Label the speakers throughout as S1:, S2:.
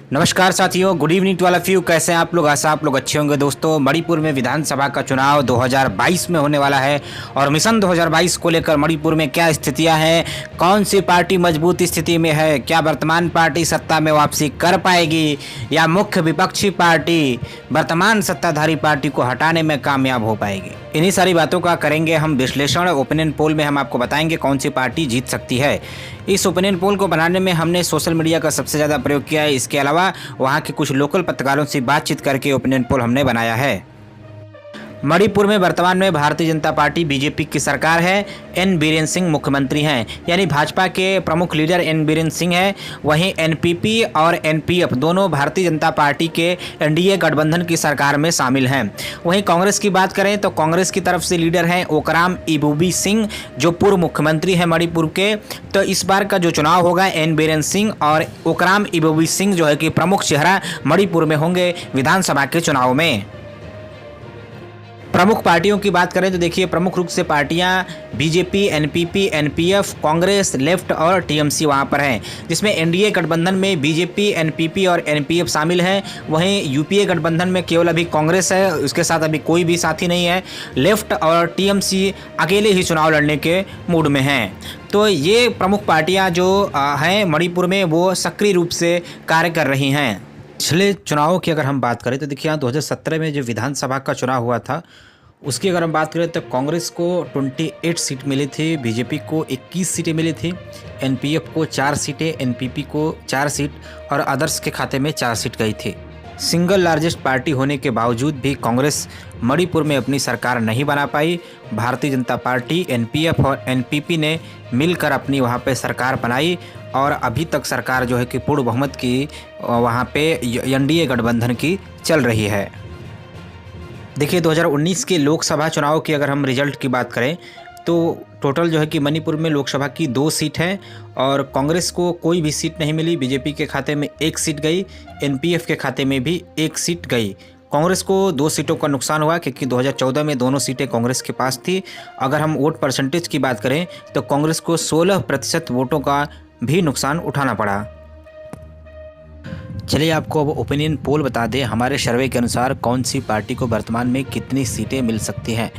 S1: नमस्कार साथियों, good evening to all of you. कैसे हैं आप लोग? आशा आप लोग अच्छे होंगे। दोस्तों, मणिपुर में विधानसभा का चुनाव 2022 में होने वाला है और मिशन 2022 को लेकर मणिपुर में क्या स्थितियां हैं, कौन सी पार्टी मजबूत स्थिति में है, क्या वर्तमान पार्टी सत्ता में वापसी कर पाएगी या मुख्य विपक्षी पार्टी वर्तमान सत्ताधारी पार्टी को हटाने में कामयाब हो पाएगी, इन्हीं सारी बातों का करेंगे हम विश्लेषण। ओपिनियन पोल में हम आपको बताएंगे कौन सी पार्टी जीत सकती है। इस ओपिनियन पोल को बनाने में हमने सोशल मीडिया का सबसे ज़्यादा प्रयोग किया है। इसके अलावा वहाँ के कुछ लोकल पत्रकारों से बातचीत करके ओपिनियन पोल हमने बनाया है। मणिपुर में वर्तमान में भारतीय जनता पार्टी बीजेपी की सरकार है। एन बीरेन सिंह मुख्यमंत्री हैं, यानी भाजपा के प्रमुख लीडर एन बीरेन सिंह हैं। वहीं एनपीपी और एनपीएफ दोनों भारतीय जनता पार्टी के एनडीए गठबंधन की सरकार में शामिल हैं। वहीं कांग्रेस की बात करें तो कांग्रेस की तरफ से लीडर हैं ओकराम इबोबी सिंह, जो पूर्व मुख्यमंत्री हैं मणिपुर के। तो इस बार का जो चुनाव होगा, एन बीरेन सिंह और ओकराम इबोबी सिंह जो है कि प्रमुख चेहरा मणिपुर में होंगे विधानसभा के चुनाव में। प्रमुख पार्टियों की बात करें तो देखिए, प्रमुख रूप से पार्टियां BJP, NPP, NPF, Congress, left और टीएमसी वहां पर हैं, जिसमें एनडीए गठबंधन में बीजेपी, एनपीपी और एनपीएफ शामिल हैं। वहीं यूपीए गठबंधन में केवल अभी कांग्रेस है, उसके साथ अभी कोई भी साथी नहीं है। लेफ्ट और टीएमसी अकेले ही चुनाव लड़ने के मूड में हैं। तो ये प्रमुख पार्टियां जो हैं मणिपुर में, वो सक्रिय रूप से कार्य कर रही हैं। पिछले चुनावों की अगर हम बात करें तो देखिए, 2017 में जो विधानसभा का चुनाव हुआ था, उसकी अगर हम बात करें तो कांग्रेस को 28 सीट मिली थी, बीजेपी को 21 सीटें मिली थी, एनपीएफ को 4 सीटें, एनपीपी को 4 सीट और अदर्स के खाते में 4 सीट गई थी। सिंगल लार्जेस्ट पार्टी होने के बावजूद भी कांग्रेस मणिपुर में अपनी सरकार नहीं बना पाई। भारतीय जनता पार्टी, एनपीएफ और एनपीपी ने मिलकर अपनी वहाँ पे सरकार बनाई और अभी तक सरकार जो है कि पूर्ण बहुमत की वहाँ पे एनडीए गठबंधन की चल रही है। देखिए, 2019 के लोकसभा चुनाव की अगर हम रिजल्ट की बात करें तो टोटल जो है कि मणिपुर में लोकसभा की 2 सीट है और कांग्रेस को कोई भी सीट नहीं मिली। बीजेपी के खाते में 1 सीट गई, एनपीएफ के खाते में भी 1 सीट गई। कांग्रेस को 2 सीटों का नुकसान हुआ क्योंकि 2014 में दोनों सीटें कांग्रेस के पास थी। अगर हम वोट परसेंटेज की बात करें तो कांग्रेस को 16% वोटों का भी नुकसान उठाना पड़ा। चलिए आपको अब ओपिनियन पोल बता दें, हमारे सर्वे के अनुसार कौन सी पार्टी को वर्तमान में कितनी सीटें मिल सकती हैं।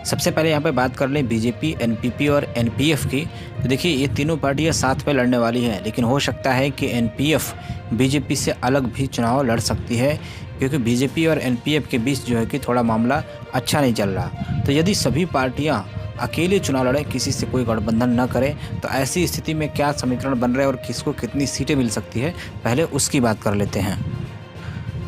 S1: सबसे पहले यहाँ पे बात कर लें बीजेपी, एनपीपी और एनपीएफ की। तो देखिए, ये तीनों पार्टियाँ साथ में लड़ने वाली हैं, लेकिन हो सकता है कि एनपीएफ बीजेपी से अलग भी चुनाव लड़ सकती है, क्योंकि बीजेपी और एनपीएफ के बीच जो है कि थोड़ा मामला अच्छा नहीं चल रहा। तो यदि सभी पार्टियाँ अकेले चुनाव लड़े, किसी से कोई गठबंधन न करे, तो ऐसी स्थिति में क्या समीकरण बन रहे हैं और किसको कितनी सीटें मिल सकती है, पहले उसकी बात कर लेते हैं।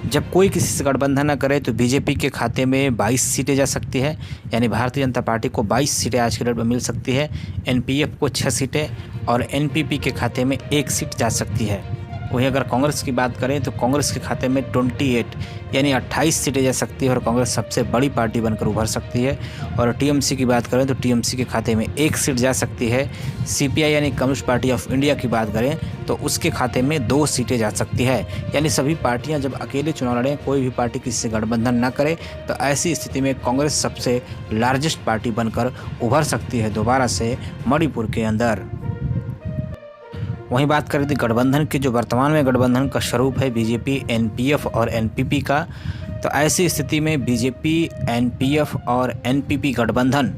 S1: जब कोई किसी से गठबंधन न करे तो बीजेपी के खाते में 22 सीटें जा सकती है, यानी भारतीय जनता पार्टी को 22 सीटें आज के डेट में मिल सकती है। एनपीएफ को 6 सीटें और एनपीपी के खाते में 1 सीट जा सकती है। वहीं अगर कांग्रेस की बात करें तो कांग्रेस के खाते में 28 यानी 28 सीटें जा सकती है और कांग्रेस सबसे बड़ी पार्टी बनकर उभर सकती है। और टीएमसी की बात करें तो टीएमसी के खाते में 1 सीट जा सकती है। सीपीआई यानी कम्युनिस्ट पार्टी ऑफ इंडिया की बात करें तो उसके खाते में 2 सीटें जा सकती है। यानी सभी पार्टियां जब अकेले चुनाव लड़ें, कोई भी पार्टी किसी से गठबंधन न करे, तो ऐसी स्थिति में कांग्रेस सबसे लार्जेस्ट पार्टी बनकर उभर सकती है दोबारा से मणिपुर के अंदर। वहीं बात करें तो गठबंधन के जो वर्तमान में गठबंधन का स्वरूप है बीजेपी, एनपीएफ और एनपीपी का, तो ऐसी स्थिति में बीजेपी, एनपीएफ और एनपीपी गठबंधन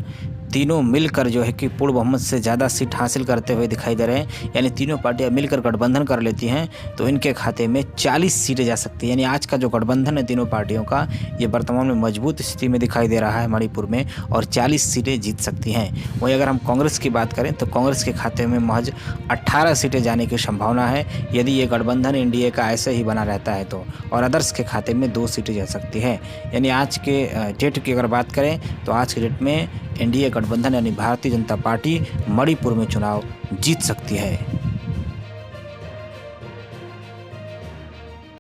S1: तीनों मिलकर जो है कि पूर्ण बहुमत से ज़्यादा सीट हासिल करते हुए दिखाई दे रहे हैं। यानी तीनों पार्टियां मिलकर गठबंधन कर लेती हैं तो इनके खाते में 40 सीटें जा सकती हैं। यानी आज का जो गठबंधन है तीनों पार्टियों का, ये वर्तमान में मजबूत स्थिति में दिखाई दे रहा है मणिपुर में और 40 सीटें जीत सकती हैं। वहीं अगर हम कांग्रेस की बात करें तो कांग्रेस के खाते में महज 18 सीटें जाने की संभावना है, यदि ये गठबंधन एनडीए का ऐसे ही बना रहता है तो। और अदर्स के खाते में 2 सीटें जा सकती हैं। यानी आज के डेट की अगर बात करें तो आज के डेट में एनडीए गठबंधन यानी भारतीय जनता पार्टी मणिपुर में चुनाव जीत सकती है।